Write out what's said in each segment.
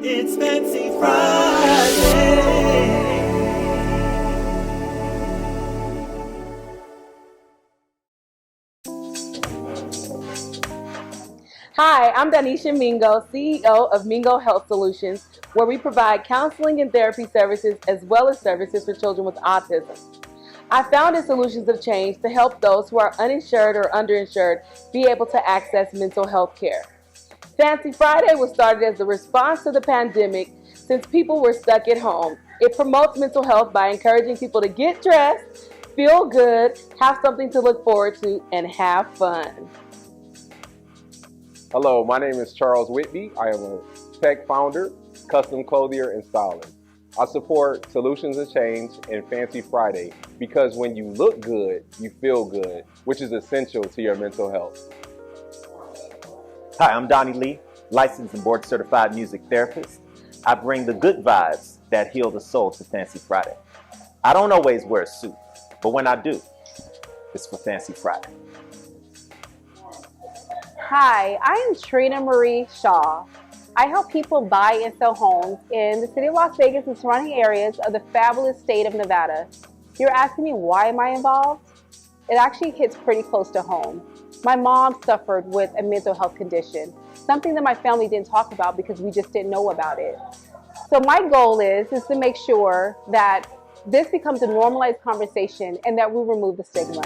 It's Fancy Friday. Hi, I'm Danisha Mingo, CEO of Mingo Health Solutions, where we provide counseling and therapy services as well as services for children with autism. I founded Solutions of Change to help those who are uninsured or underinsured be able to access mental health care. Fancy Friday was started as a response to the pandemic since people were stuck at home. It promotes mental health by encouraging people to get dressed, feel good, have something to look forward to, and have fun. Hello, my name is Charles Whitby. I am a tech founder, custom clothier, and stylist. I support Solutions of Change and Fancy Friday because when you look good, you feel good, which is essential to your mental health. Hi, I'm Donnie Lee, licensed and board certified music therapist. I bring the good vibes that heal the soul to Fancy Friday. I don't always wear a suit, but when I do, it's for Fancy Friday. Hi, I am Trina Marie Shaw. I help people buy and sell homes in the city of Las Vegas and surrounding areas of the fabulous state of Nevada. You're asking me why am I involved? It actually hits pretty close to home. My mom suffered with a mental health condition, something that my family didn't talk about because we just didn't know about it. So my goal is to make sure that this becomes a normalized conversation and that we remove the stigma.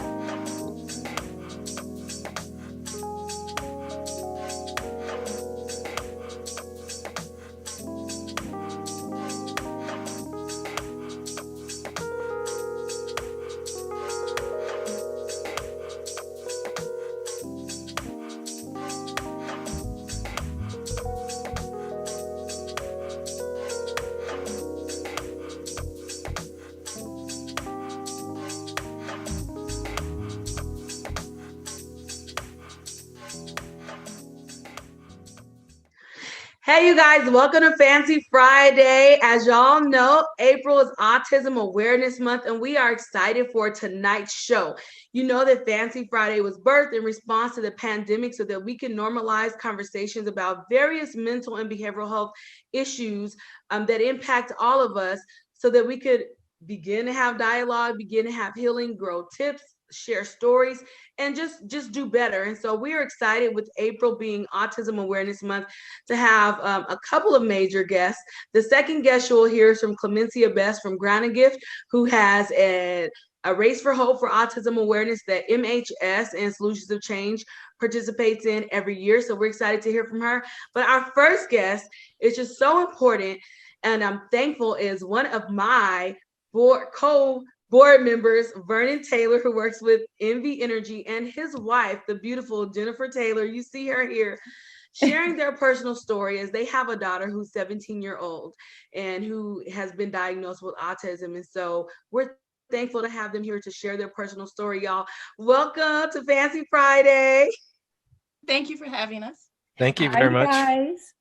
Hey, you guys, welcome to Fancy Friday. As y'all know, April is Autism Awareness Month, and we are excited for tonight's show. You know that Fancy Friday was birthed in response to the pandemic so that we can normalize conversations about various mental and behavioral health issues that impact all of us so that we could begin to have dialogue, begin to have healing, grow tips, share stories, and just do better. And so we are excited with April being Autism Awareness Month to have a couple of major guests. The second guest you will hear is from Competency from Granting Gift, who has a Race for Hope for Autism Awareness that MHS and Solutions of Change participates in every year. So we're excited to hear from her. But our first guest is just so important, and I'm thankful, is one of my board members, Vernon Taylor, who works with Envy Energy, and his wife, the beautiful Jennifer Taylor. You see her here sharing their personal story as they have a daughter who's 17-year-old and who has been diagnosed with autism. And so we're thankful to have them here to share their personal story, y'all. Welcome to Fancy Friday. Thank you for having us. Thank you very much. Guys.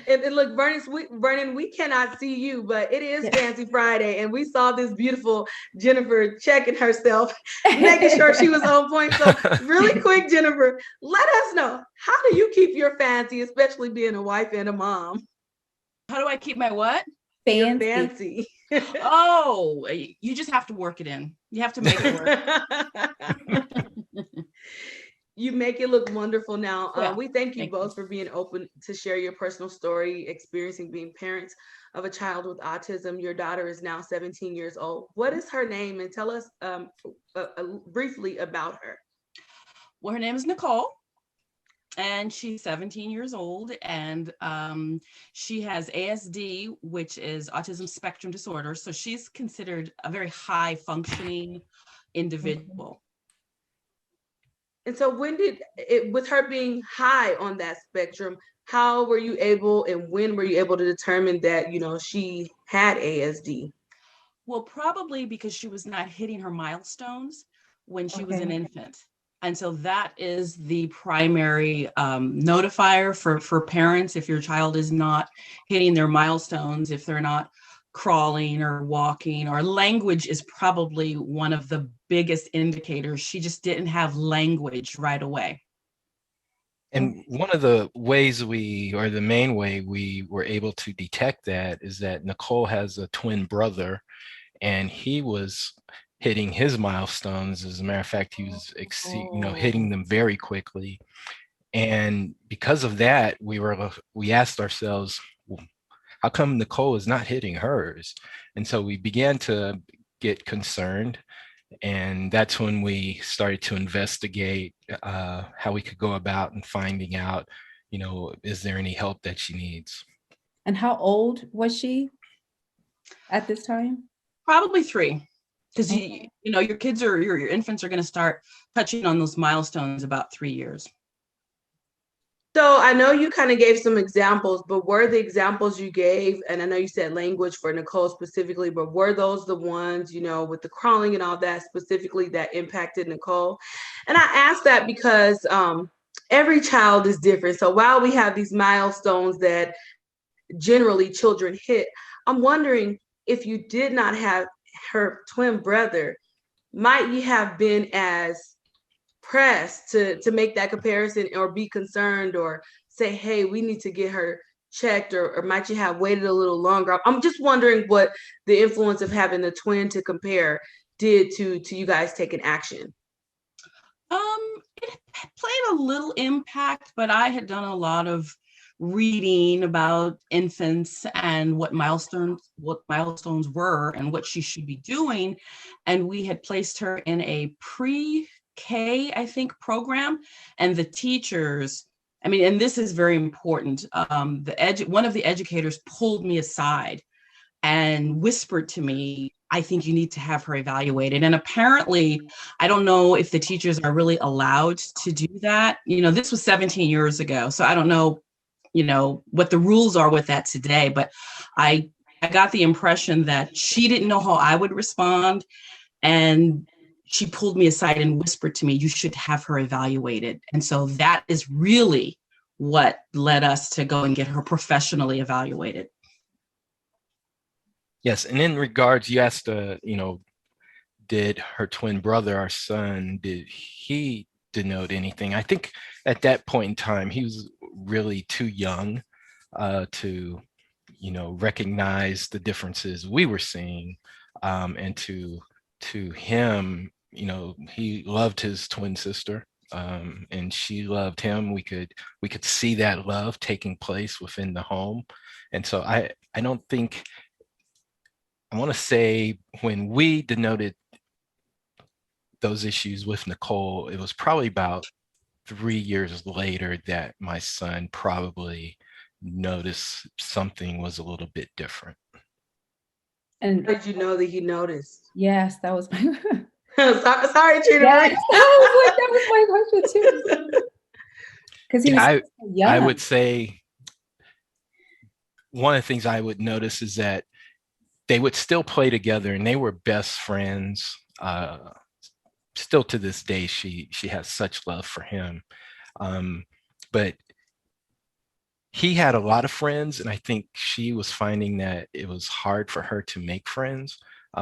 And look, Vernon, we cannot see you, but it is Fancy Friday, and we saw this beautiful Jennifer checking herself, making sure she was on point. So really quick, Jennifer, let us know, how do you keep your fancy, especially being a wife and a mom? How do I keep my what? Your fancy. Oh, you just have to work it in. You have to make it work. You make it look wonderful now. Yeah, we thank you thank both for being open to share your personal story, experiencing being parents of a child with autism. Your daughter is now 17 years old. What is her name? And tell us briefly about her. Well, her name is Nicole, and she's 17 years old, and she has ASD, which is autism spectrum disorder. So she's considered a very high functioning individual. And so with her being high on that spectrum, how were you able, and when were you able to determine that, she had ASD? Well, probably because she was not hitting her milestones when she was an infant. And so that is the primary notifier for parents. If your child is not hitting their milestones, if they're not crawling or walking, or language is probably one of the biggest indicators. She just didn't have language right away. And one of the ways or the main way we were able to detect that is that Nicole has a twin brother, and he was hitting his milestones. As a matter of fact, he was hitting them very quickly. And because of that, we asked ourselves, well, how come Nicole is not hitting hers? And so we began to get concerned. And that's when we started to investigate how we could go about and finding out, is there any help that she needs? And how old was she at this time? Probably 3, because your kids your infants are going to start touching on those milestones about 3 years. So I know you kind of gave some examples, but were the examples you gave, and I know you said language for Nicole specifically, but were those the ones, with the crawling and all that specifically that impacted Nicole? And I ask that because every child is different. So while we have these milestones that generally children hit, I'm wondering if you did not have her twin brother, might you have been as pressed to make that comparison or be concerned or say, hey, we need to get her checked, or might you have waited a little longer? I'm just wondering what the influence of having the twin to compare did to you guys taking action. It played a little impact, but I had done a lot of reading about infants and what milestones were and what she should be doing. And we had placed her in a pre-K, I think, program. And the teachers, and this is very important. One of the educators pulled me aside and whispered to me, I think you need to have her evaluated. And apparently, I don't know if the teachers are really allowed to do that. This was 17 years ago. So I don't know, what the rules are with that today, but I got the impression that she didn't know how I would respond. And she pulled me aside and whispered to me, you should have her evaluated. And so that is really what led us to go and get her professionally evaluated. Yes. And in regards, you asked, did her twin brother, our son, did he denote anything? I think at that point in time, he was really too young to, recognize the differences we were seeing. And to him, he loved his twin sister, and she loved him. We could see that love taking place within the home. And so I don't think, I want to say when we denoted those issues with Nicole, it was probably about 3 years later that my son probably noticed something was a little bit different. And how did you know that he noticed? Yes, that was my sorry, Trina. Yes, that was my question too. Because he was so young. I would say one of the things I would notice is that they would still play together, and they were best friends. Still to this day, she has such love for him. But he had a lot of friends, and I think she was finding that it was hard for her to make friends.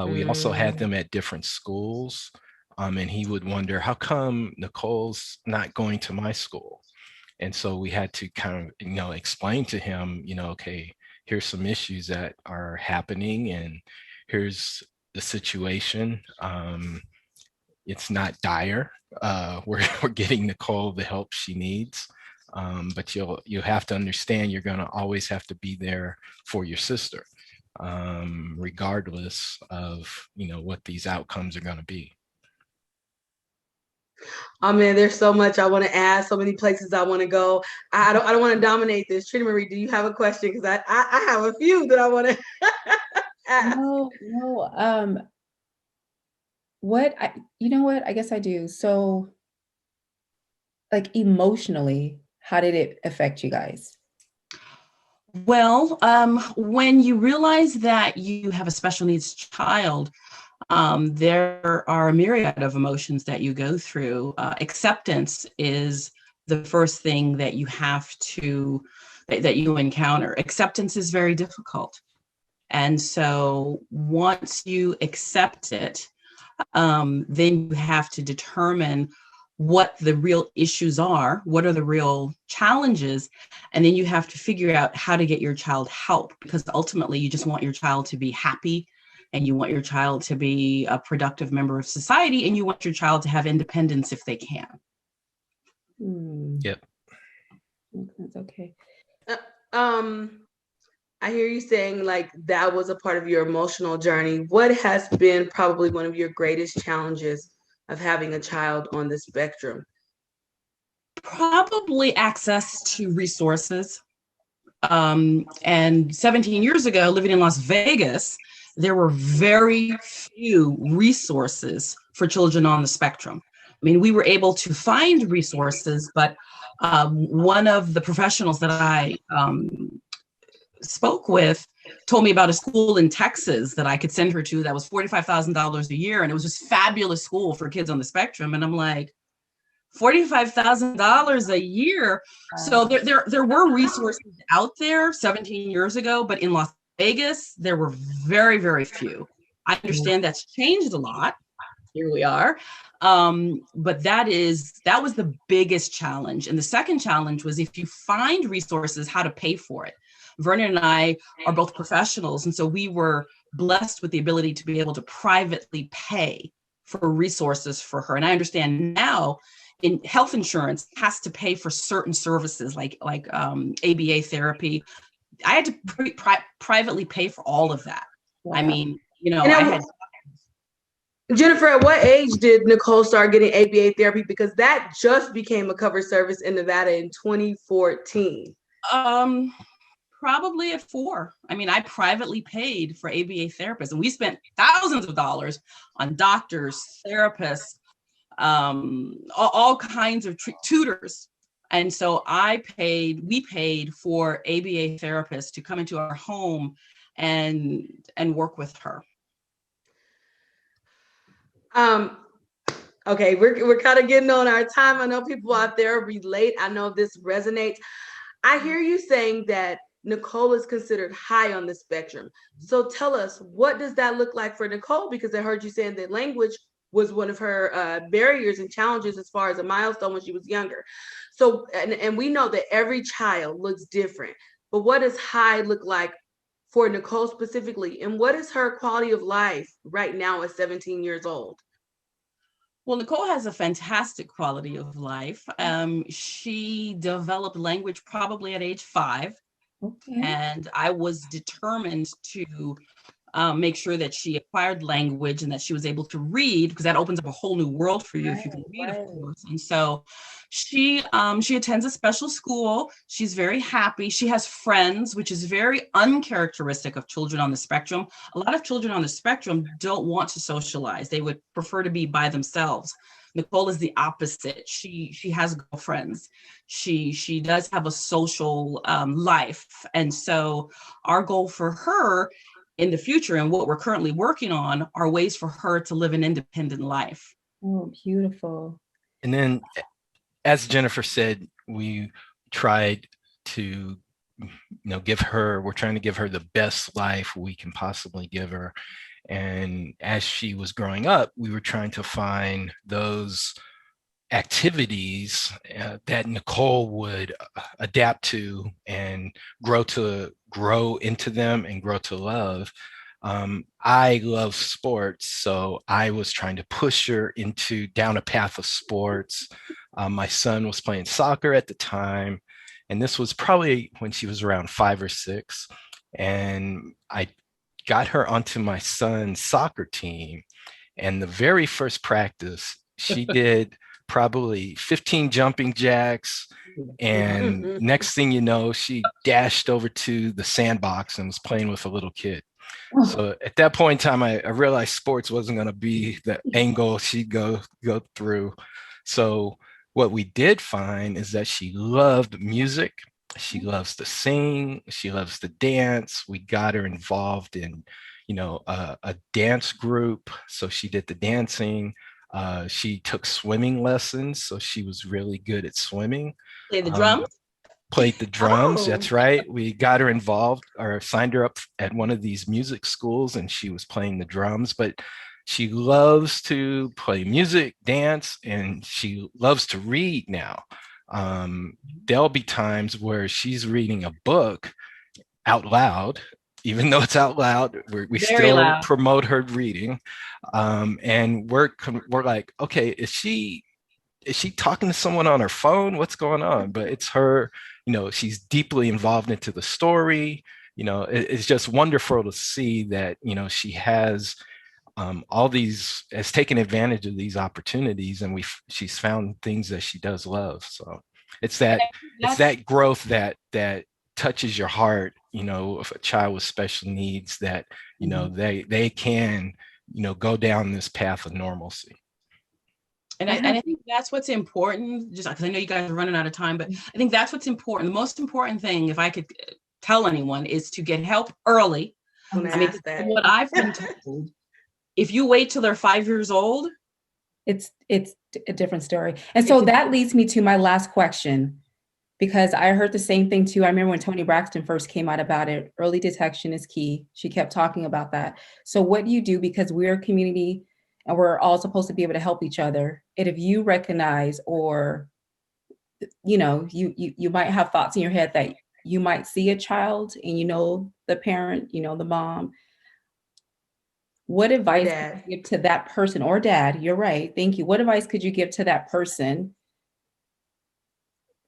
We also had them at different schools, and he would wonder, how come Nicole's not going to my school? And so we had to kind of, explain to him, okay, here's some issues that are happening, and here's the situation. It's not dire. We're getting Nicole the help she needs. But you have to understand you're going to always have to be there for your sister, regardless of what these outcomes are going to be. Oh man, there's so much I want to ask, so many places I want to go. I don't want to dominate this. Trina Marie, do you have a question? Because I have a few that I want to ask. No. I guess I do. So, like, emotionally, how did it affect you guys? Well, when you realize that you have a special needs child, there are a myriad of emotions that you go through. Acceptance is the first thing that you have to, that you encounter. Acceptance is very difficult. And so once you accept it, then you have to determine what the real issues are, what are the real challenges, and then you have to figure out how to get your child help, because ultimately you just want your child to be happy, and you want your child to be a productive member of society, and you want your child to have independence if they can. Yep. Okay. I hear you saying like that was a part of your emotional journey. What has been probably one of your greatest challenges of having a child on the spectrum? Probably access to resources. And 17 years ago, living in Las Vegas, there were very few resources for children on the spectrum. I mean, we were able to find resources, but one of the professionals that I spoke with told me about a school in Texas that I could send her to that was $45,000 a year. And it was just fabulous school for kids on the spectrum. And I'm like, $45,000 a year. So there were resources out there 17 years ago, but in Las Vegas, there were very, very few. I understand that's changed a lot. Here we are. But that was the biggest challenge. And the second challenge was, if you find resources, how to pay for it. Vernon and I are both professionals. And so we were blessed with the ability to be able to privately pay for resources for her. And I understand now in health insurance has to pay for certain services like ABA therapy. I had to privately pay for all of that. Wow. I mean, Jennifer, at what age did Nicole start getting ABA therapy? Because that just became a covered service in Nevada in 2014. Probably at 4. I mean, I privately paid for ABA therapists, and we spent thousands of dollars on doctors, therapists, all kinds of tutors. And so we paid for ABA therapists to come into our home and work with her. Okay, we're kind of getting on our time. I know people out there relate. I know this resonates. I hear you saying that Nicole is considered high on the spectrum. So tell us, what does that look like for Nicole? Because I heard you saying that language was one of her barriers and challenges as far as a milestone when she was younger. So, and we know that every child looks different, but what does high look like for Nicole specifically? And what is her quality of life right now at 17 years old? Well, Nicole has a fantastic quality of life. She developed language probably at age 5. Okay. And I was determined to make sure that she acquired language and that she was able to read, because that opens up a whole new world for you if you can read, of course. And so she attends a special school. She's very happy. She has friends, which is very uncharacteristic of children on the spectrum. A lot of children on the spectrum don't want to socialize. They would prefer to be by themselves. Nicole is the opposite. She has girlfriends. She does have a social life. And so our goal for her in the future, and what we're currently working on, are ways for her to live an independent life. Oh, beautiful. And then, as Jennifer said, we tried to, we're trying to give her the best life we can possibly give her. And as she was growing up, we were trying to find those activities that Nicole would adapt to and grow into them and grow to love. I love sports, so I was trying to push her down a path of sports. My son was playing soccer at the time, and this was probably when she was around 5 or 6. And I got her onto my son's soccer team. And the very first practice, she did probably 15 jumping jacks. And next thing you know, she dashed over to the sandbox and was playing with a little kid. So at that point in time, I realized sports wasn't going to be the angle she'd go through. So what we did find is that she loved music. She loves to sing. She loves to dance. We got her involved in, a dance group. So she did the dancing. She took swimming lessons. So she was really good at swimming. Play the drums? Played the drums. That's right. We got her involved or signed her up at one of these music schools, and she was playing the drums. But She loves to play music, dance, and she loves to read now. There'll be times where she's reading a book out loud, even though it's out loud, we Very still loud. promote her reading. And we're like, okay, is she talking to someone on her phone? What's going on? But it's her, she's deeply involved into the story. It's just wonderful to see that, she has all these, has taken advantage of these opportunities, and she's found things that she does love. So it's that, growth that touches your heart, of a child with special needs, that, they can, go down this path of normalcy. And I think that's what's important, just because I know you guys are running out of time, but I think that's what's important. The most important thing, if I could tell anyone, is to get help early. What I've been told, if you wait till they're 5 years old, it's a different story. And so that leads me to my last question, because I heard the same thing too. I remember when Toni Braxton first came out about it, early detection is key. She kept talking about that. So what do you do? Because we're a community and we're all supposed to be able to help each other. And if you recognize, or, you might have thoughts in your head that you might see a child and the parent, the mom, what advice could you give to that person, or dad? You're right. Thank you. What advice could you give to that person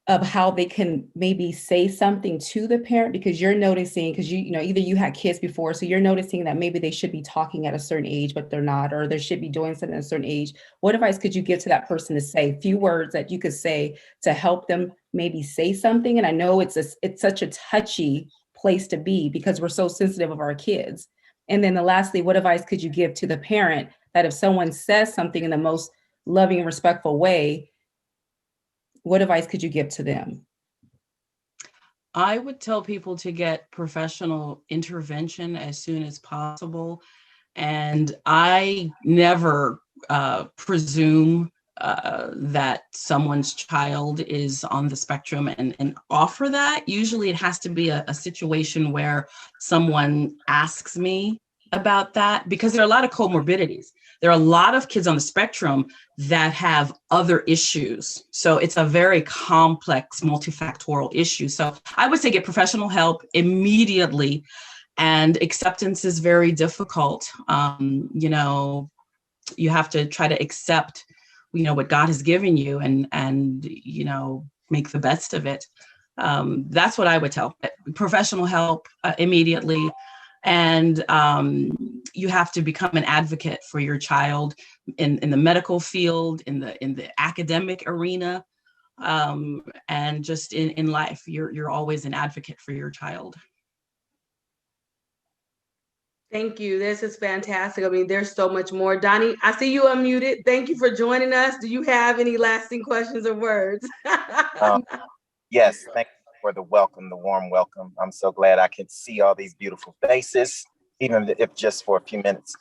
of how they can maybe say something to the parent? Because you're noticing, because either you had kids before, so you're noticing that maybe they should be talking at a certain age, but they're not, or they should be doing something at a certain age. What advice could you give to that person to say, a few words that you could say to help them maybe say something? And I know it's such a touchy place to be, because we're so sensitive of our kids. And then lastly, what advice could you give to the parent that if someone says something in the most loving and respectful way, what advice could you give to them? I would tell people to get professional intervention as soon as possible. And I never presume that someone's child is on the spectrum and offer that. Usually it has to be a situation where someone asks me about that, because there are a lot of comorbidities. There are a lot of kids on the spectrum that have other issues. So it's a very complex, multifactorial issue. So I would say get professional help immediately. And acceptance is very difficult. You have to try to accept, what God has given you, and make the best of it. That's what I would tell. Professional help immediately. And you have to become an advocate for your child in the medical field, in the academic arena, and just in life. You're always an advocate for your child. Thank you. This is fantastic. I mean, there's so much more. Donnie, I see you unmuted. Thank you for joining us. Do you have any lasting questions or words? Yes, thank you for the warm welcome. I'm so glad I can see all these beautiful faces, even if just for a few minutes.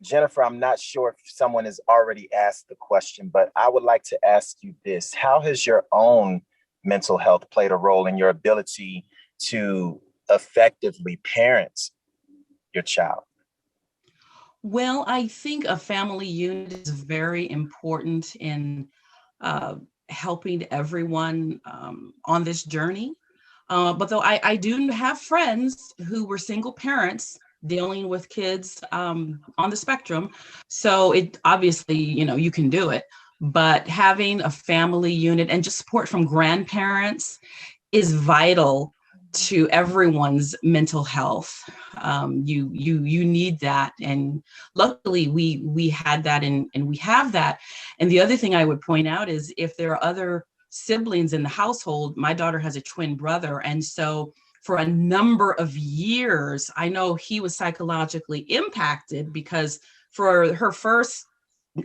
Jennifer, I'm not sure if someone has already asked the question, but I would like to ask you this. How has your own mental health played a role in your ability to effectively parent your child? Well, I think a family unit is very important in helping everyone on this journey. But though I do have friends who were single parents dealing with kids on the spectrum. So it obviously, you can do it. But having a family unit and just support from grandparents is vital to everyone's mental health. You need that, and luckily we had that, and we have that. And the other thing I would point out is if there are other siblings in the household, my daughter has a twin brother, and so for a number of years, I know he was psychologically impacted, because for her first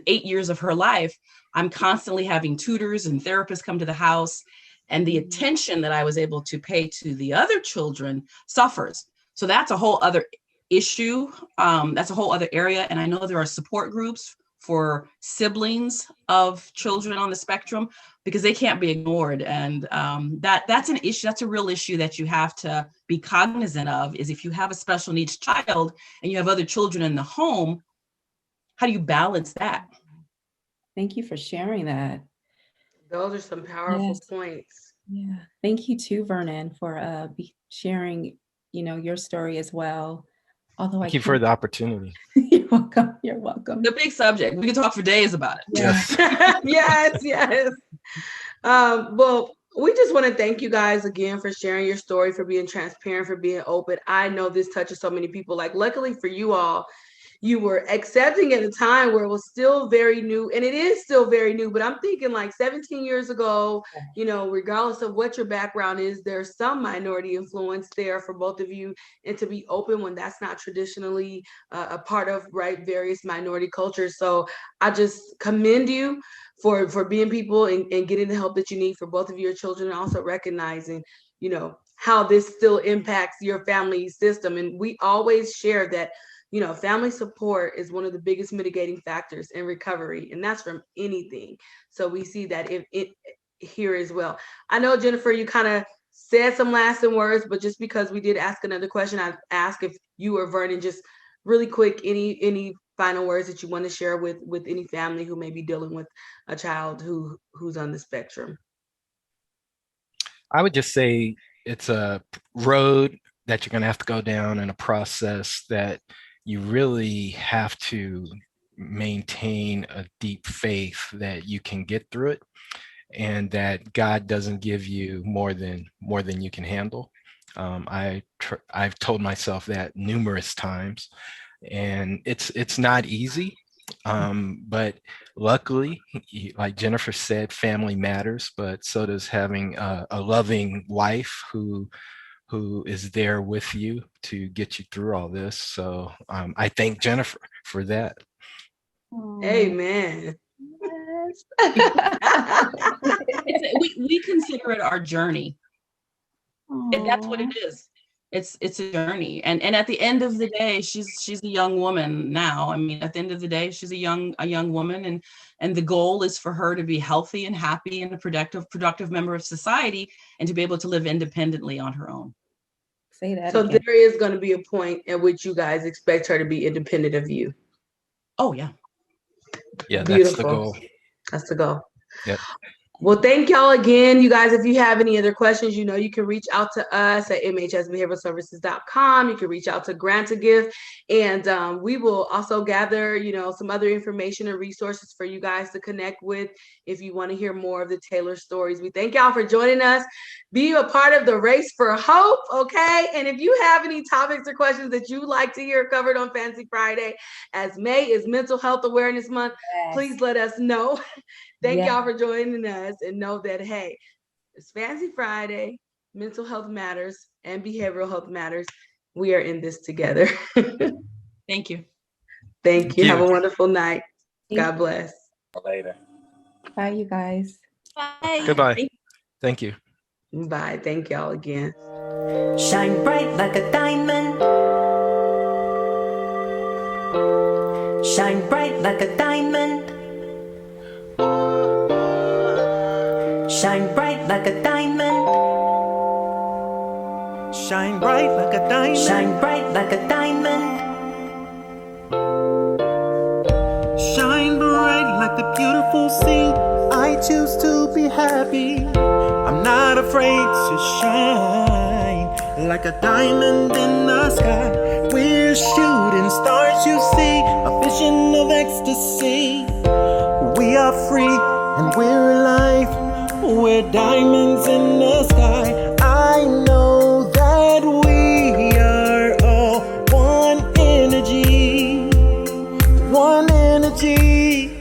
8 years of her life, I'm constantly having tutors and therapists come to the house, and the attention that I was able to pay to the other children suffers. So that's a whole other issue. That's a whole other area. And I know there are support groups for siblings of children on the spectrum, because they can't be ignored. And that's an issue. That's a real issue that you have to be cognizant of, is if you have a special needs child and you have other children in the home, how do you balance that? Thank you for sharing that. Those are some powerful Yes. points. Yeah. Thank you too, Vernon, for sharing, your story as well. Although Thank you for the opportunity. You're welcome. You're welcome. The big subject. We can talk for days about it. Yes. Yes. Well, we just want to thank you guys again for sharing your story, for being transparent, for being open. I know this touches so many people. Like, luckily for you all, you were accepting at a time where it was still very new, and it is still very new, but I'm thinking like 17 years ago, regardless of what your background is, there's some minority influence there for both of you, and to be open when that's not traditionally a part of, right, various minority cultures. So I just commend you for being people and getting the help that you need for both of your children, and also recognizing, how this still impacts your family system. And we always share that family support is one of the biggest mitigating factors in recovery, and that's from anything. So we see that it here as well. I know, Jennifer, you kind of said some lasting words, but just because we did ask another question, I asked if you or Vernon, just really quick, any final words that you want to share with any family who may be dealing with a child who's on the spectrum. I would just say it's a road that you're going to have to go down, and a process that you really have to maintain a deep faith that you can get through it, and that God doesn't give you more than you can handle. I've told myself that numerous times, and it's not easy. But luckily, like Jennifer said, family matters, but so does having a loving wife who is there with you to get you through all this. So I thank Jennifer for that. Amen. Yes. we consider it our journey. And that's what it is. It's a journey. And at the end of the day, she's a young woman now. I mean, at the end of the day, she's a young woman, and the goal is for her to be healthy and happy and a productive member of society, and to be able to live independently on her own. Say that. So again. there is going to be a point at which you guys expect her to be independent of you. Oh yeah. Yeah, Beautiful. that's the goal. That's the goal. Yep. Well, thank y'all again. You guys, if you have any other questions, you can reach out to us at mhsbehavioralservices.com. You can reach out to Granting Gift, and we will also gather, some other information and resources for you guys to connect with if you want to hear more of the Taylor stories. We thank y'all for joining us. Be a part of the race for hope, okay? And if you have any topics or questions that you'd like to hear covered on Fancy Friday, as May is Mental Health Awareness Month, please let us know. Thank y'all for joining us, and know that, hey, it's Fancy Friday, mental health matters, and behavioral health matters. We are in this together. Thank you. Thank you. Have a wonderful night. God bless. Later. Bye, you guys. Bye. Goodbye. Thank you. Bye. Thank y'all again. Shine bright like a diamond. Shine bright like a diamond. Shine bright like a diamond. Shine bright like a diamond. Shine bright like a diamond. Shine bright like the beautiful sea. I choose to be happy. I'm not afraid to shine like a diamond in the sky. We're shooting stars, you see, a vision of ecstasy. We are free and we're alive. We're diamonds in the sky. I know that we are all one energy. One energy.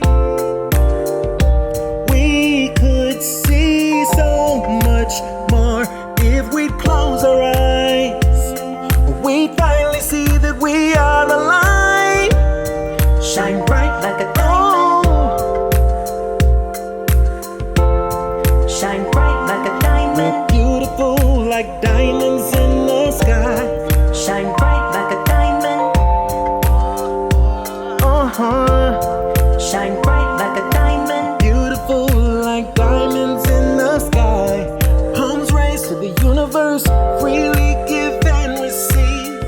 We could see so much more if we'd close our eyes. We'd finally see that we are alive. Shine bright like a diamond. Shine bright like a diamond. We're beautiful like diamonds in the sky. Shine bright like a diamond. Shine bright like a diamond. Beautiful like diamonds in the sky. Palms raised to the universe, freely give and receive.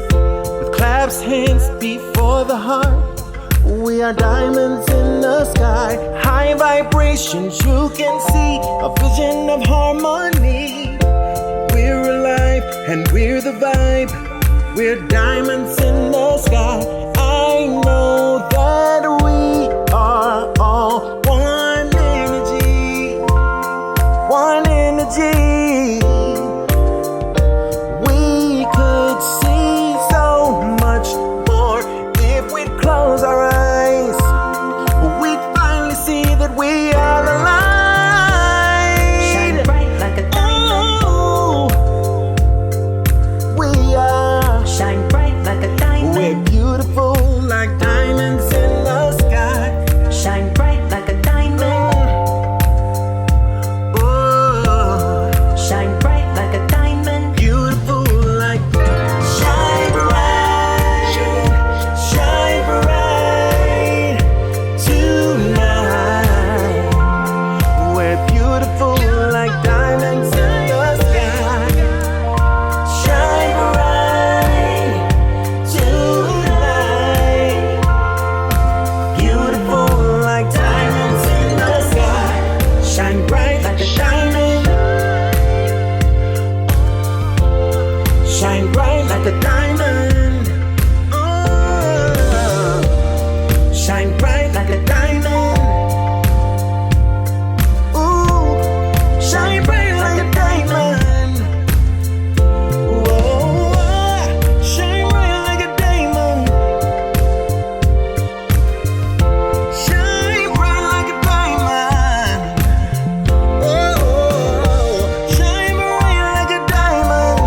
With claps, hands before the heart, We are diamonds in the sky, high vibrations you can see, a vision of harmony. We're alive and we're the vibe. We're diamonds in the sky. I know that we are all one energy. One energy. We could see so much more if we'd close our eyes. We'd finally see that we are alive. Shine bright like a diamond. Oh, we are. Shine bright like a diamond. We're beautiful like diamonds in the sky. Shine bright like a diamond. Oh, Shine bright like a diamond. beautiful like shine bright, shine bright tonight. We're beautiful like diamonds in the sky. Shine bright tonight. Beautiful like diamonds in the sky. Shine bright like a diamond. Shine bright like a diamond. Oh, shine bright like a diamond. Ooh, shine bright like a diamond. Whoa, shine bright like a diamond. Shine bright like a diamond. Oh, shine bright like a diamond.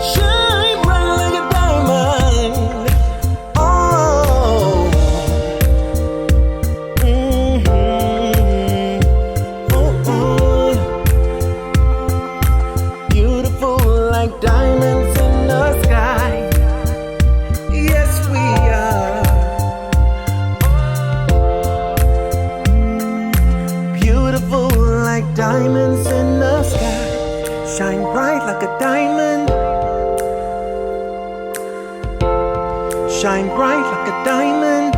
Shine bright like a diamond. Oh, beautiful like diamonds in the sky. Yes, we are. Beautiful like diamonds in the sky. Shine bright like a diamond. Shine bright like a diamond.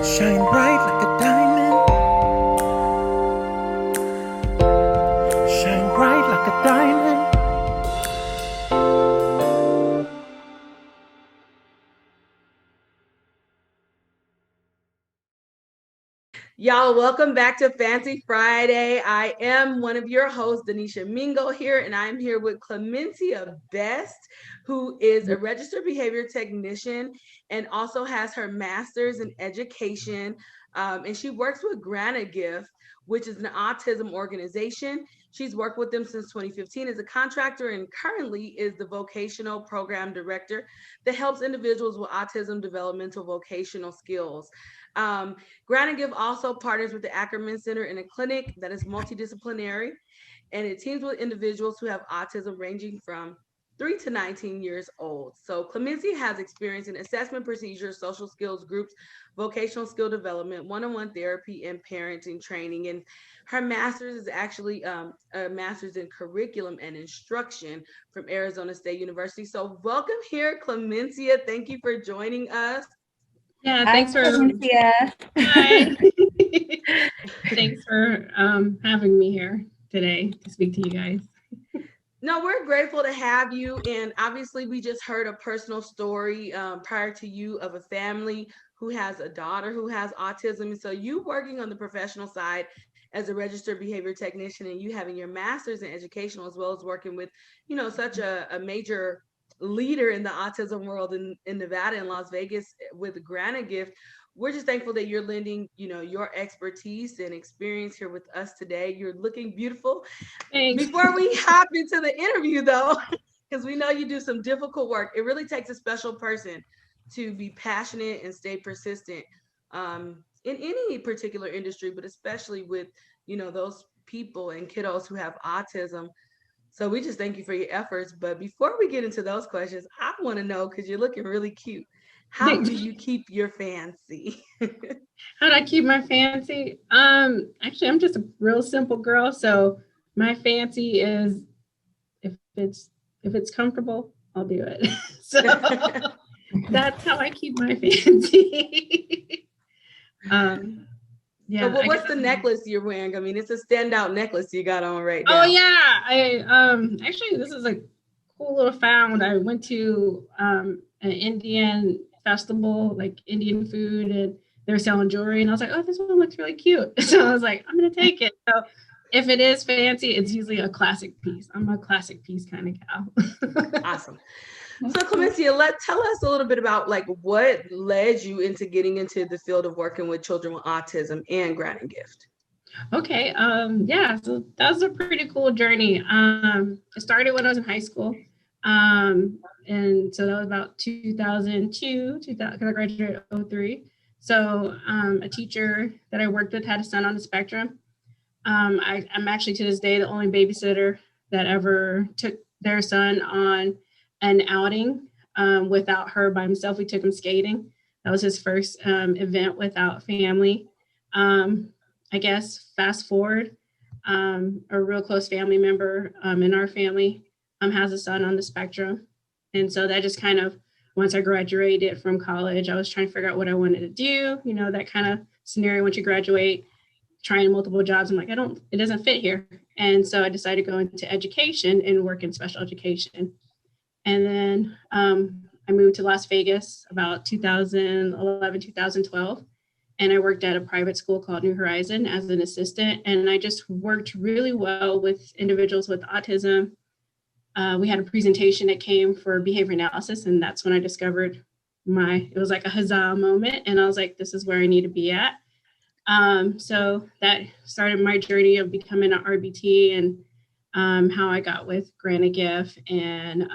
Shine bright like a diamond. Shine bright like a diamond. Y'all, welcome back to Fancy Friday. I am one of your hosts, Denisha Mingo here, and I'm here with Clemencia Best, who is a registered behavior technician and also has her master's in education. And she works with Granting Gift, which is an autism organization. She's worked with them since 2015 as a contractor and currently is the vocational program director that helps individuals with autism developmental vocational skills. Granting Gift also partners with the Ackerman Center in a clinic that is multidisciplinary, and it teams with individuals who have autism ranging from 3 to 19 years old. So Clemencia has experience in assessment procedures, social skills groups, vocational skill development, one-on-one therapy, and parenting training. And her master's is actually a master's in curriculum and instruction from Arizona State University. So welcome here, Clemencia. Thank you for joining us. Yeah, thanks for Cynthia. Hi. Thanks for having me here today to speak to you guys. No, we're grateful to have you. And obviously, we just heard a personal story prior to you of a family who has a daughter who has autism. And so you working on the professional side as a registered behavior technician and you having your master's in educational as well as working with, you know, such a major leader in the autism world in Nevada and Las Vegas with Granting Gift. We're just thankful that you're lending, you know, your expertise and experience here with us today. You're looking beautiful. Thanks. Before we hop into the interview though, because we know you do some difficult work, it really takes a special person to be passionate and stay persistent in any particular industry, but especially with, you know, those people and kiddos who have autism. So we just thank you for your efforts. But before we get into those questions, I want to know, because you're looking really cute, how do you keep your fancy? How do I keep my fancy? Actually, I'm just a real simple girl. So my fancy is if it's comfortable, I'll do it. So that's how I keep my fancy. Yeah. Well, what's the necklace you're wearing? I mean, it's a standout necklace you got on right now. Oh yeah, I actually, this is a cool little found. I went to an Indian festival, like Indian food, and they're selling jewelry, and I was like, oh, this one looks really cute. So I was like, I'm gonna take it. So if it is fancy, it's usually a classic piece. I'm a classic piece kind of gal. Awesome. So Clemencia, tell us a little bit about like what led you into getting into the field of working with children with autism and granting gift. Okay. Yeah, so that was a pretty cool journey. It started when I was in high school. And so that was about 2002, because I graduated in 03. So a teacher that I worked with had a son on the spectrum. I'm actually to this day the only babysitter that ever took their son on an outing without her by himself. We took him skating. That was his first event without family. I guess fast forward, a real close family member in our family has a son on the spectrum. And so that just kind of, once I graduated from college, I was trying to figure out what I wanted to do, you know, that kind of scenario once you graduate, trying multiple jobs. I'm like, it doesn't fit here. And so I decided to go into education and work in special education. And then I moved to Las Vegas about 2011, 2012. And I worked at a private school called New Horizon as an assistant. And I just worked really well with individuals with autism. We had a presentation that came for behavior analysis. And that's when I discovered it was like a huzzah moment. And I was like, this is where I need to be at. So that started my journey of becoming an RBT and how I got with Granting Gift and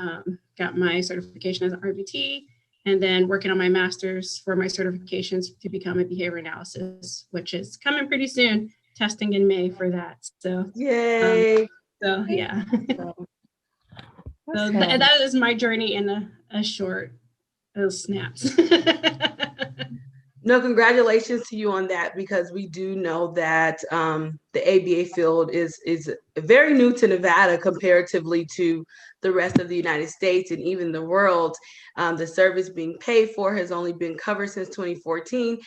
got my certification as an RBT. And then working on my master's for my certifications to become a behavior analysis, which is coming pretty soon, testing in May for that. So, yay. So yeah. So that is my journey in a short snaps. No, congratulations to you on that, because we do know that the ABA field is very new to Nevada comparatively to the rest of the United States and even the world. The service being paid for has only been covered since 2014.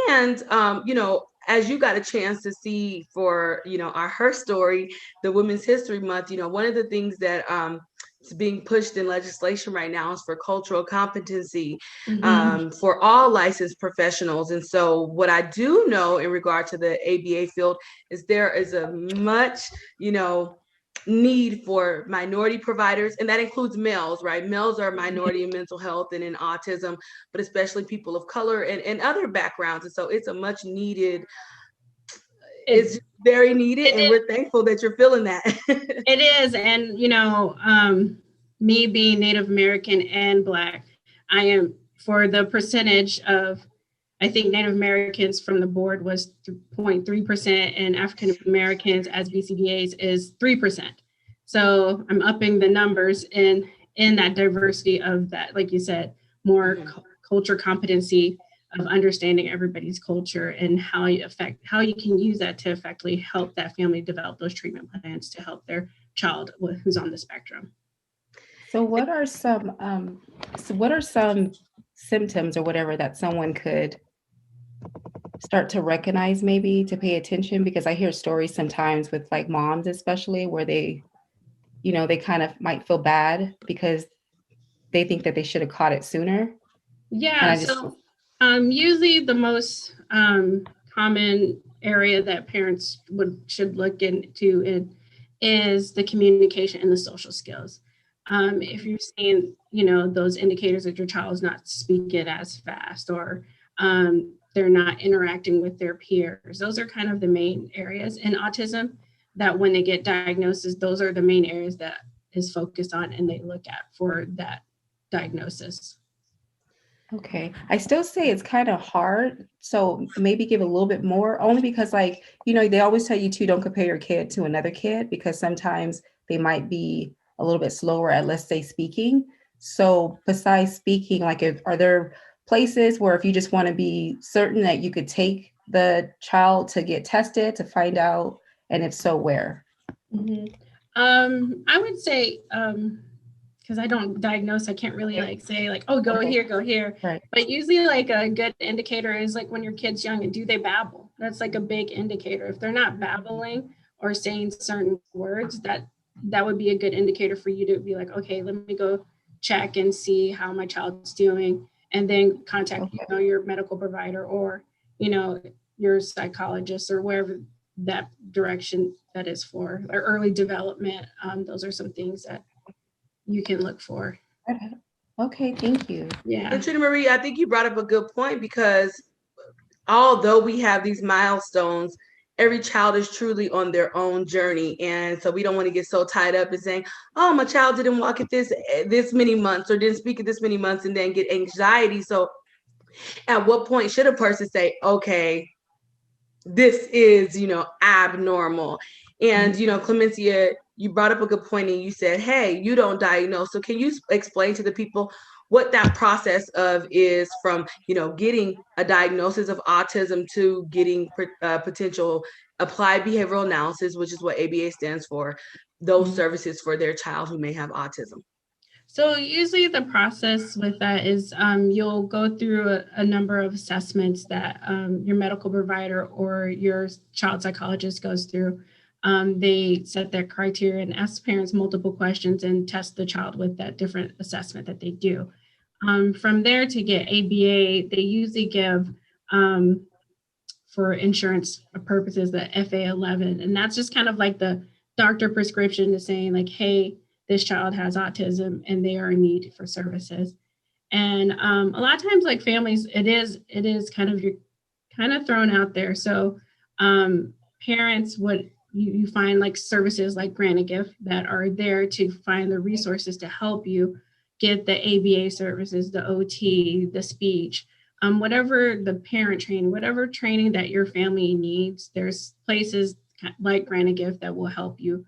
And, you know, as you got a chance to see for, you know, her story, the Women's History Month, you know, one of the things that is being pushed in legislation right now is for cultural competency for all licensed professionals. And so what I do know in regard to the ABA field is there is a much, you know, need for minority providers, and that includes males, right? Males are a minority in mental health and in autism, but especially people of color and other backgrounds. And so it's a much needed, it's very needed, and we're thankful that you're feeling that. It is. And, you know, me being Native American and Black, I am, for the percentage of, I think Native Americans from the board was 0.3% and African Americans as BCBAs is 3%. So I'm upping the numbers in that diversity of that, like you said, more culture competency of understanding everybody's culture and how you can use that to effectively help that family develop those treatment plans to help their child who's on the spectrum. So what are some symptoms or whatever that someone could start to recognize, maybe to pay attention? Because I hear stories sometimes with like moms, especially where they, you know, they kind of might feel bad because they think that they should have caught it sooner. Yeah. So usually the most common area that parents should look into is the communication and the social skills. If you're seeing, you know, those indicators that your child is not speaking as fast or they're not interacting with their peers, those are kind of the main areas in autism that when they get diagnosis, those are the main areas that is focused on and they look at for that diagnosis. Okay. I still say it's kind of hard. So maybe give a little bit more, only because, like, you know, they always tell you to don't compare your kid to another kid because sometimes they might be a little bit slower at, let's say, speaking. So besides speaking, like, are there places where if you just want to be certain that you could take the child to get tested to find out, and if so, where? I would say because I don't diagnose, I can't really like say like, oh, go here, go here. Right. But usually like a good indicator is like when your kid's young and do they babble? That's like a big indicator. If they're not babbling or saying certain words, that would be a good indicator for you to be like, okay, let me go check and see how my child's doing, and then contact your medical provider or your psychologist or wherever that direction that is for, or early development. Those are some things that you can look for. Okay, thank you. Yeah. And Trina Marie, I think you brought up a good point, because although we have these milestones, every child is truly on their own journey. And so we don't want to get so tied up in saying, oh, my child didn't walk at this many months or didn't speak at this many months, and then get anxiety. So at what point should a person say, okay, this is, abnormal? And, Clemencia, you brought up a good point, and you said, hey, you don't diagnose. So can you explain to the people what that process of is from, getting a diagnosis of autism to getting potential applied behavioral analysis, which is what ABA stands for, those services for their child who may have autism? So usually the process with that is you'll go through a number of assessments that your medical provider or your child psychologist goes through. They set their criteria and ask parents multiple questions and test the child with that different assessment that they do. From there, to get ABA, they usually give, for insurance purposes, the FA11. And that's just kind of like the doctor prescription to saying like, hey, this child has autism and they are in need for services. And a lot of times, like families, it is you're kind of thrown out there. So parents, what you find like services like Granting Gift that are there to find the resources to help you get the ABA services, the OT, the speech, whatever the parent training, whatever training that your family needs. There's places like Granting Gift that will help you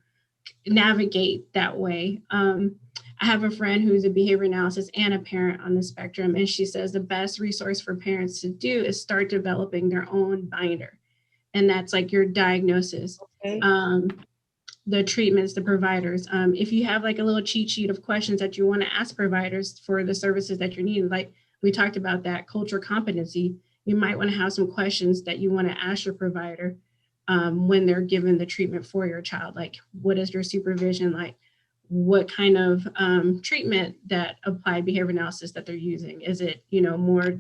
navigate that way. I have a friend who's a behavior analysis and a parent on the spectrum, and she says the best resource for parents to do is start developing their own binder. And that's like your diagnosis, the treatments, the providers. If you have like a little cheat sheet of questions that you want to ask providers for the services that you're needing, like we talked about that cultural competency, you might want to have some questions that you want to ask your provider when they're given the treatment for your child. Like, what is your supervision like? What kind of treatment that applied behavior analysis that they're using? Is it, more,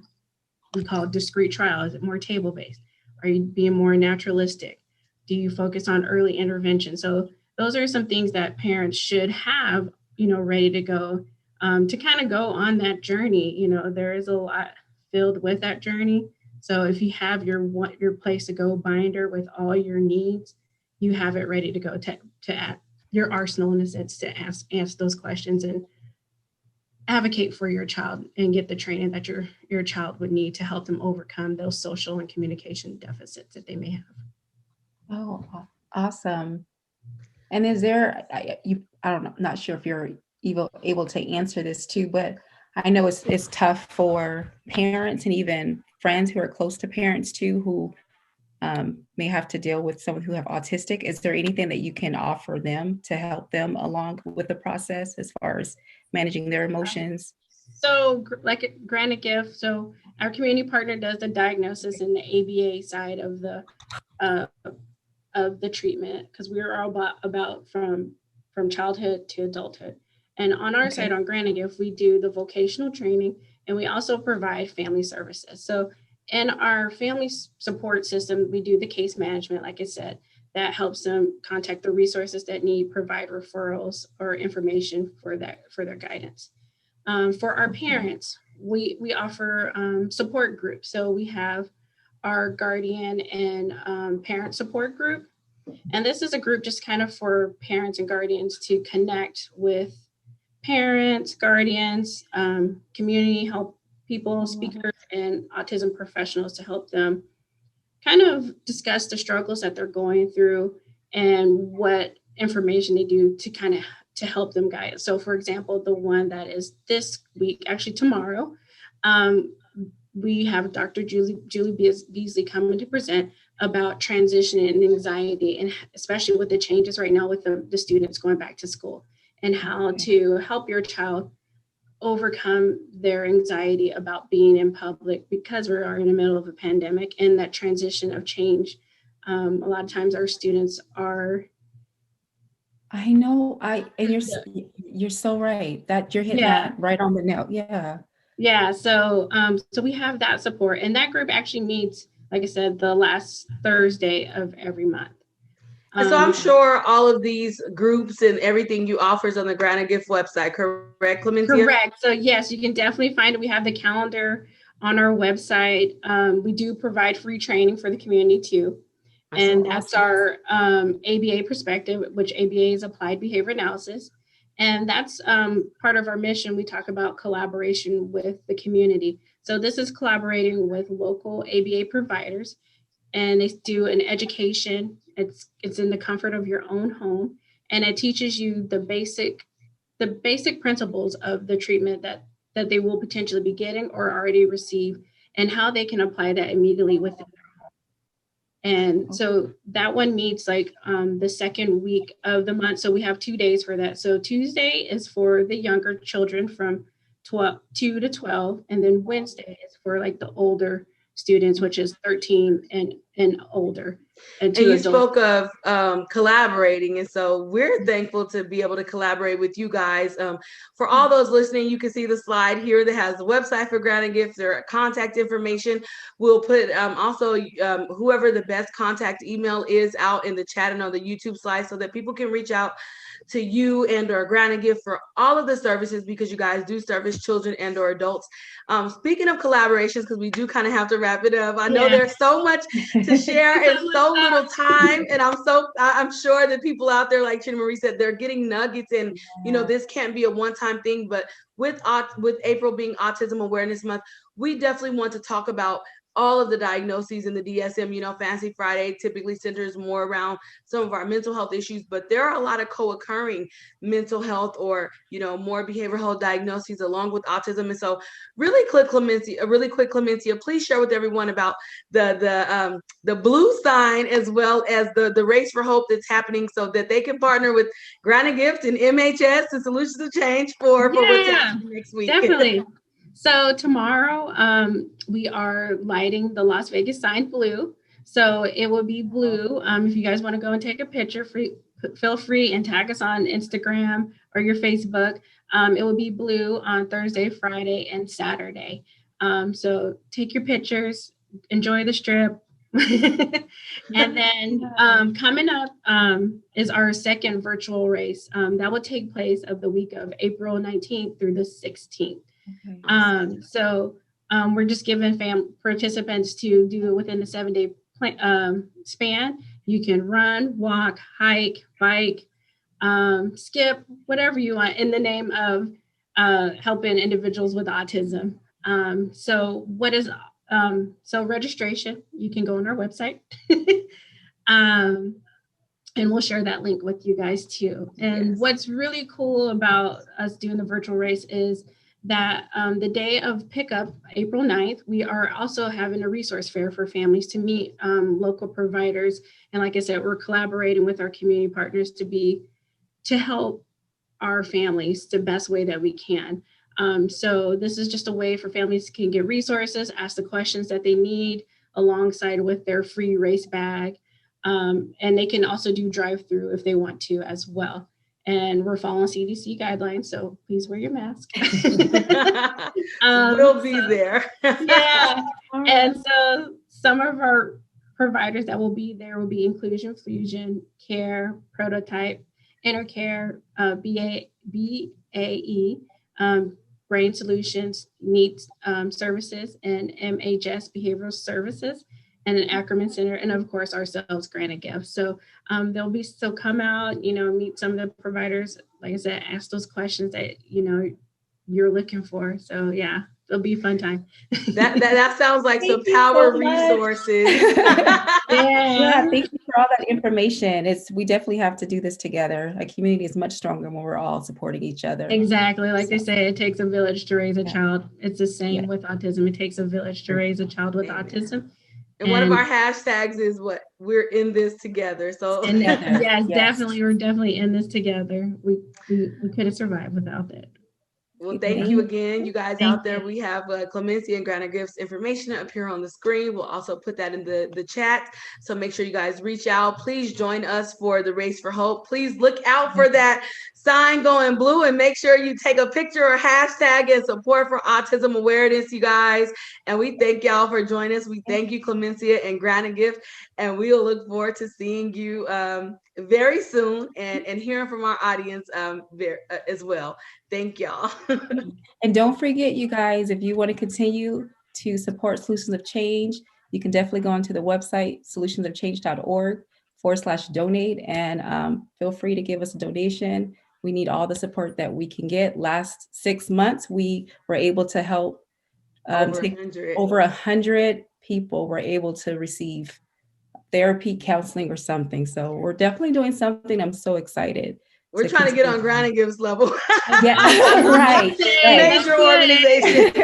we call it discrete trial? Is it more table-based? Are you being more naturalistic? Do you focus on early intervention? So those are some things that parents should have, ready to go to kind of go on that journey. There is a lot filled with that journey. So if you have your place to go binder with all your needs, you have it ready to go to add your arsenal, in a sense, to ask those questions and advocate for your child and get the training that your child would need to help them overcome those social and communication deficits that they may have. Oh, awesome. And is there, I don't know, not sure if you're able to answer this too, but I know it's tough for parents and even friends who are close to parents too, who may have to deal with someone who have autistic. Is there anything that you can offer them to help them along with the process as far as managing their emotions? So like Granting Gift, so our community partner does the diagnosis and the ABA side of the treatment, because we are all about from childhood to adulthood. And on our side, on Granting Gift, we do the vocational training, and we also provide family services. So in our family support system, we do the case management, like I said, that helps them contact the resources that need, provide referrals or information for their guidance. For our parents, we offer support groups. So we have our guardian and parent support group. And this is a group just kind of for parents and guardians to connect with parents, guardians, community help people, speakers, and autism professionals to help them kind of discuss the struggles that they're going through and what information they do to kind of to help them guide. So for example, the one that is this week, actually tomorrow, we have Dr. Julie Beasley coming to present about transition and anxiety, and especially with the changes right now with the students going back to school. and how to help your child overcome their anxiety about being in public, because we are in the middle of a pandemic and that transition of change. A lot of times our students are. I know. And you're so right that you're hitting that right on the nail. Yeah. Yeah. So we have that support, and that group actually meets, like I said, the last Thursday of every month. And so I'm sure all of these groups and everything you offer is on the Granting Gift website, correct, Clemencia? Correct. So yes, you can definitely find it. We have the calendar on our website. We do provide free training for the community too. And that's our ABA perspective, which ABA is Applied Behavior Analysis. And that's part of our mission. We talk about collaboration with the community. So this is collaborating with local ABA providers, and they do an education. It's in the comfort of your own home, and it teaches you the basic principles of the treatment that they will potentially be getting or already receive, and how they can apply that immediately within their home. And so that one meets like the second week of the month. So we have 2 days for that. So Tuesday is for the younger children from 2 to 12, and then Wednesday is for like the older students, which is 13 and older. And you spoke of collaborating, and so we're thankful to be able to collaborate with you guys. For all those listening, you can see the slide here that has the website for Granting Gift, their contact information. We'll put also whoever the best contact email is out in the chat and on the YouTube slide, so that people can reach out to you and or Granting Gift for all of the services, because you guys do service children and or adults. Speaking of collaborations, because we do kind of have to wrap it up. I know there's so much to share in so little time, and I'm sure that people out there, like Chena Marie said, they're getting nuggets, and you know, this can't be a one-time thing. But with April being Autism Awareness Month, we definitely want to talk about all of the diagnoses in the DSM. You know, Fancy Friday typically centers more around some of our mental health issues, but there are a lot of co-occurring mental health or, you know, more behavioral health diagnoses along with autism. And so really quick, Clemencia, please share with everyone about the blue sign, as well as the Race for Hope that's happening, so that they can partner with Granting Gift and MHS and Solutions to Change for what's happening next week. Definitely. So tomorrow, we are lighting the Las Vegas sign blue. So it will be blue. If you guys want to go and take a picture, feel free and tag us on Instagram or your Facebook. It will be blue on Thursday, Friday, and Saturday. So take your pictures, enjoy the strip. And then coming up is our second virtual race. That will take place of the week of April 19th through the 16th. Okay. So we're just giving participants to do it within the 7-day span. You can run, walk, hike, bike, skip, whatever you want in the name of helping individuals with autism. So registration, you can go on our website. And we'll share that link with you guys too. And what's really cool about us doing the virtual race is that the day of pickup, April 9th, we are also having a resource fair for families to meet local providers. And like I said, we're collaborating with our community partners to help our families the best way that we can. So this is just a way for families to get resources, ask the questions that they need alongside with their free race bag. And they can also do drive-through if they want to as well. And we're following CDC guidelines, so please wear your mask. We'll be there. Yeah. And so some of our providers that will be there will be Inclusion, Fusion, Care, Prototype, Intercare, BAE, Brain Solutions, NEAT Services, and MHS Behavioral Services, and an Ackerman Center, and of course ourselves, Granting Gift. So so come out, meet some of the providers, like I said, ask those questions that you're looking for. So yeah, it'll be a fun time. That sounds like some power resources. Yeah, thank you for all that information. We definitely have to do this together. A community is much stronger when we're all supporting each other. Exactly. Like they say, it takes a village to raise a child. It's the same with autism. It takes a village to raise a child with autism. And one of our hashtags is what? We're in this together. So and yes, definitely, we're definitely in this together. We couldn't survive without that. Well, thank you again, you guys out there. We have Competency and Granting Gifts information up here on the screen. We'll also put that in the chat. So make sure you guys reach out. Please join us for the Race for Hope. Please look out for that sign going blue and make sure you take a picture or hashtag in support for autism awareness, you guys. And we thank y'all for joining us. We thank you, Clemencia and Granting Gift. And we'll look forward to seeing you very soon and hearing from our audience as well. Thank y'all. And don't forget, you guys, if you want to continue to support Solutions of Change, you can definitely go onto the website, solutionsofchange.org/donate, and feel free to give us a donation. We need all the support that we can get. Last 6 months, we were able to help over 100 people were able to receive therapy, counseling, or something. So we're definitely doing something. I'm so excited. We're trying to get on Granting Gift's level. Yeah, right. Major organization. We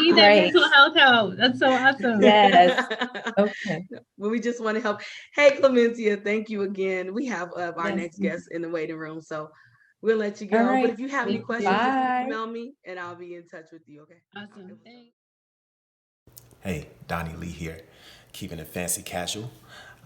need that mental health help. That's so awesome. Yes. Okay. Well, we just want to help. Hey, Clemencia, thank you again. We have our next guest in the waiting room, so we'll let you go. Right. But if you have any questions, just email me and I'll be in touch with you. Okay. Awesome. Thanks. Hey, Donnie Lee here, keeping it fancy casual.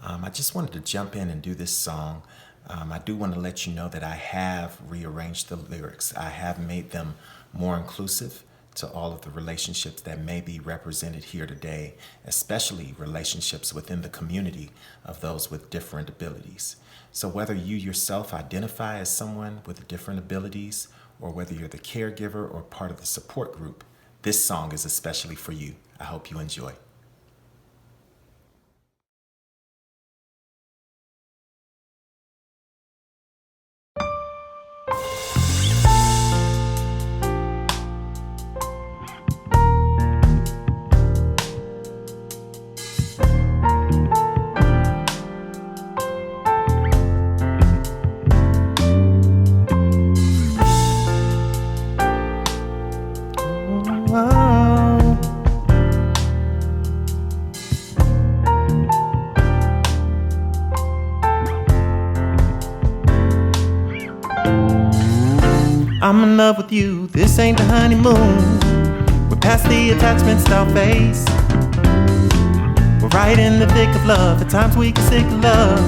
I just wanted to jump in and do this song. I do want to let you know that I have rearranged the lyrics. I have made them more inclusive to all of the relationships that may be represented here today, especially relationships within the community of those with different abilities. So whether you yourself identify as someone with different abilities, or whether you're the caregiver or part of the support group, this song is especially for you. I hope you enjoy. I'm in love with you, this ain't the honeymoon. We're past the attachment style phase. We're right in the thick of love, at times we get sick of love.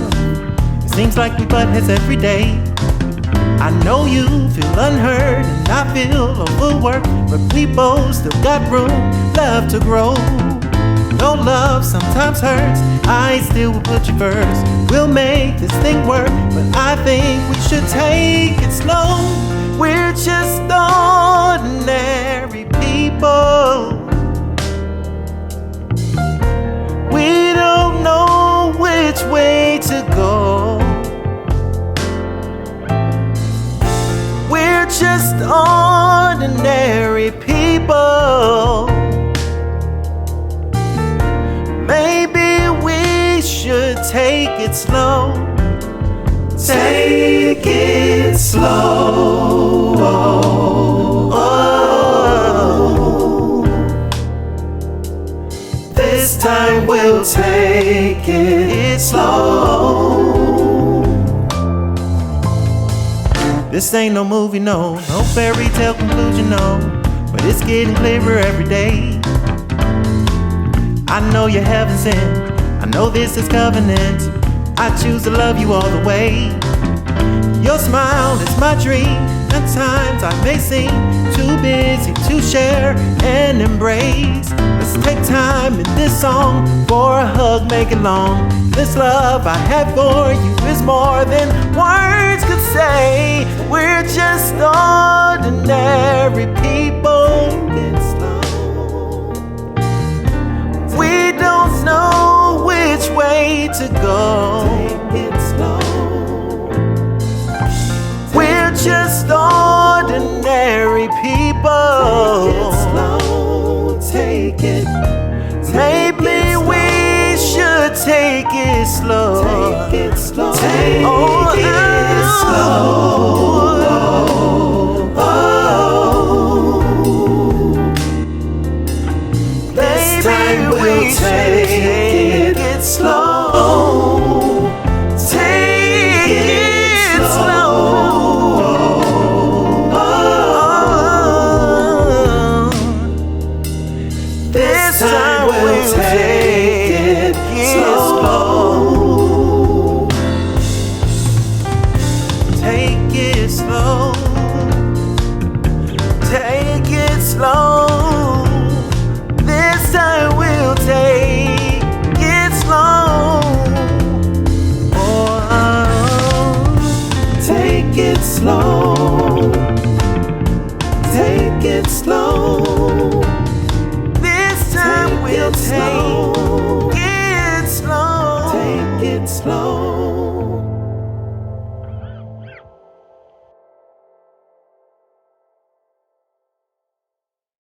It seems like we butt heads every day. I know you feel unheard and I feel overworked, but we both still got room love to grow. No love sometimes hurts, I still will put you first. We'll make this thing work, but I think we should take it slow. We're just ordinary people. We don't know which way to go. We're just ordinary people. Maybe we should take it slow. Take it slow. Oh, oh. This time we'll take it slow. This ain't no movie, no fairy tale conclusion, no. But it's getting clearer every day. I know you're heaven sent, I know this is covenant. I choose to love you all the way. Your smile is my dream. At times I may seem too busy to share and embrace. Let's take time in this song for a hug, make it long. This love I have for you is more than words could say. We're just ordinary people. We don't know which way to go. Take it slow. We're just ordinary people. Take it slow, take it. Maybe we should take it slow. Take it slow. Take it slow. Oh, oh. Maybe we take Take it slow. Take it slow. This time we'll take it slow. Oh, take it slow. Take it slow. This time we'll take it slow. Take it slow.